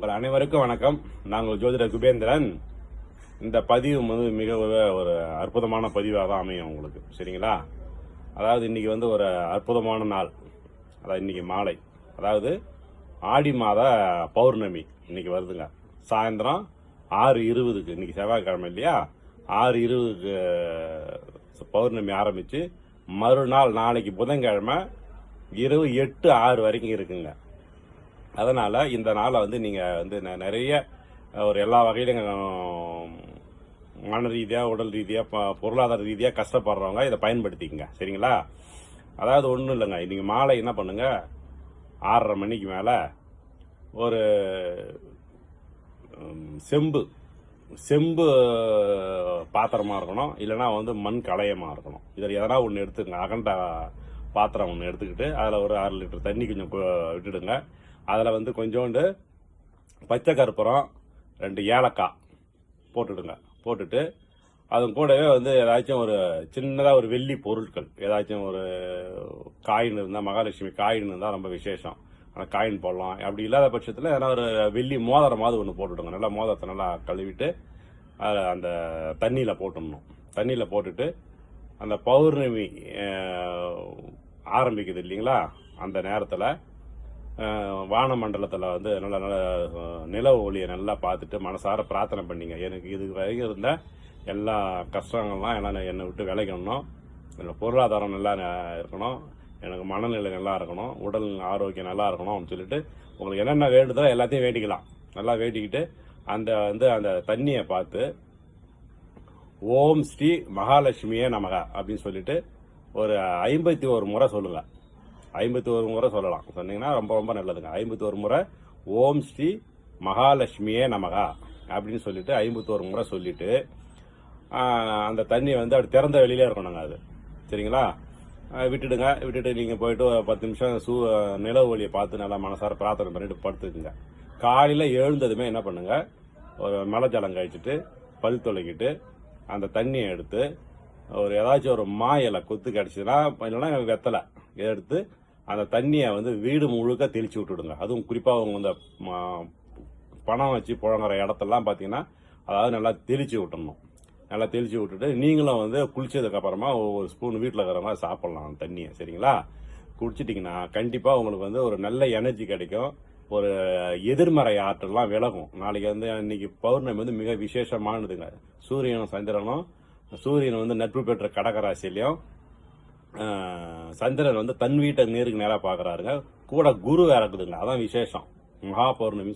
உங்கள் அனைவருக்கும் வணக்கம். நாங்கள் ஜோதிடர் குபேந்திரன். இந்த பதிவு வந்து மிக ஒரு அற்புதமான பதிவாக தான் அமையும் உங்களுக்கு. சரிங்களா? அதாவது இன்னைக்கு வந்து ஒரு அற்புதமான நாள். அதாவது இன்னைக்கு மாலை, அதாவது ஆடி மாத பௌர்ணமி இன்னைக்கு வருதுங்க. சாயந்தரம் 6:20க்கு, இன்னைக்கு செவ்வாய்க்கிழமை இல்லையா, 6:20க்கு பௌர்ணமி ஆரம்பிச்சு மறுநாள் நாளைக்கு புதன்கிழமை இரவு 8:06 வரைக்கும் இருக்குங்க. அதனால இந்த நாளை வந்து நீங்க வந்து நிறைய ஒரு எல்லா வகையிலும் மன ரீதியா, உடல் ரீதியா, பொருளாதார ரீதியா கஷ்டப்படுறவங்க இதை பயன்படுத்திக்கங்க. சரிங்களா? அதாவது ஒன்றும் இல்லைங்க. இன்னைக்கு மாலை என்ன பண்ணுங்க, 6:30 மணிக்கு மேல ஒரு செம்பு செம்பு பாத்திரமா இருக்கணும், இல்லைன்னா வந்து மண் களையமா இருக்கணும். இதில் எதனா ஒன்று எடுத்துக்கங்க. அகண்ட பாத்திரம் ஒன்று எடுத்துக்கிட்டு அதில் ஒரு 1/2 லிட்டர் தண்ணி கொஞ்சம் விட்டுடுங்க. அதில் வந்து கொஞ்சோண்டு பச்சை கற்பூரம், 2 ஏலக்காய் போட்டுடுங்க. போட்டுட்டு அது கூடவே வந்து ஏதாச்சும் ஒரு சின்னதாக ஒரு வெள்ளி பொருட்கள், ஏதாச்சும் ஒரு காயின் இருந்தால், மகாலட்சுமி காயின் இருந்தால் ரொம்ப விசேஷம், ஆனால் காயின் போடலாம். அப்படி இல்லாத பட்சத்தில் ஏன்னா ஒரு வெள்ளி மோதிரமாவது ஒன்று போட்டுவிடுங்க. நல்லா மோதிரத்தை நல்லா கழுவிட்டு அதில் அந்த தண்ணியில் போட்டுடணும். தண்ணியில் போட்டுட்டு அந்த பௌர்ணமி ஆரம்பிக்குது இல்லைங்களா, அந்த நேரத்தில் வானமண்டலத்தில் வந்து நல்ல நல்ல நிலவு ஒளியை நல்லா பார்த்துட்டு மனசார பிரார்த்தனை பண்ணிங்க. எனக்கு இது வரைக்கும் இருந்த எல்லா கஷ்டங்கள்லாம் எல்லாம் என்னை விட்டு விளைக்கணும், எனக்கு பொருளாதாரம் நல்லா இருக்கணும், எனக்கு மனநிலை நல்லா இருக்கணும், உடல் ஆரோக்கியம் நல்லா இருக்கணும் அப்படின்னு சொல்லிட்டு உங்களுக்கு என்னென்ன வேண்டுதோ எல்லாத்தையும் வேண்டிக்கலாம். நல்லா வேண்டிக்கிட்டு அந்த தண்ணியை பார்த்து ஓம் ஸ்ரீ மகாலட்சுமியே நமக அப்படின்னு சொல்லிட்டு ஒரு 51 முறை சொல்லுங்க. 51 முறை சொல்லலாம். சொன்னீங்கன்னா ரொம்ப ரொம்ப நல்லதுங்க. 51 முறை ஓம் ஸ்ரீ மகாலட்சுமியே நமகா அப்படின்னு சொல்லிட்டு 51 முறை சொல்லிட்டு அந்த தண்ணி வந்து அப்படி திறந்த வெளியிலே இருக்கணுங்க. அது சரிங்களா? விட்டுடுங்க. விட்டுட்டு நீங்கள் போயிட்டு ஒரு 10 நிமிஷம் நிலவு ஒளியை பார்த்து நல்லா மனசார பிரார்த்தனை பண்ணிட்டு படுத்துக்குங்க. காலையில் எழுந்ததுமே என்ன பண்ணுங்க, ஒரு மலை ஜலம் கழிச்சிட்டு பல் தொலைக்கிட்டு அந்த தண்ணியை எடுத்து ஒரு ஏதாச்சும் ஒரு மா இலை கொத்து கிடச்சிதுன்னா, இல்லைன்னா வெத்தலை எடுத்து அந்த தண்ணியை வந்து வீடு முழுக்க தெளிச்சு விட்டுடுங்க. அதுவும் குறிப்பாக அவங்க இந்த பணம் வச்சு புழங்குற இடத்தெல்லாம் பார்த்தீங்கன்னா, அதாவது நல்லா தெளிச்சு விட்டுடணும். நல்லா தெளிச்சு விட்டுட்டு நீங்களும் வந்து குளிச்சதுக்கு அப்புறமா ஒரு ஸ்பூன் வீட்டில் இருக்கிறவங்க சாப்பிடலாம் அந்த தண்ணியை. சரிங்களா? குடிச்சிட்டிங்கன்னா கண்டிப்பாக உங்களுக்கு வந்து ஒரு நல்ல எனர்ஜி கிடைக்கும், ஒரு எதிர்மறை ஆற்றல்லாம் விலகும். நாளைக்கு வந்து இன்னைக்கு பௌர்ணமி வந்து மிக விசேஷமானதுங்க. சூரியனும் சந்திரனும், சூரியன் வந்து நட்பு பெற்ற கடகராசிலையும், சந்திரன் வந்து தன் வீட்டை நேருக்கு நேராக பார்க்குறாருங்க. கூட குரு வேற இருக்குதுங்க. அதான் விசேஷம். மகா பௌர்ணமி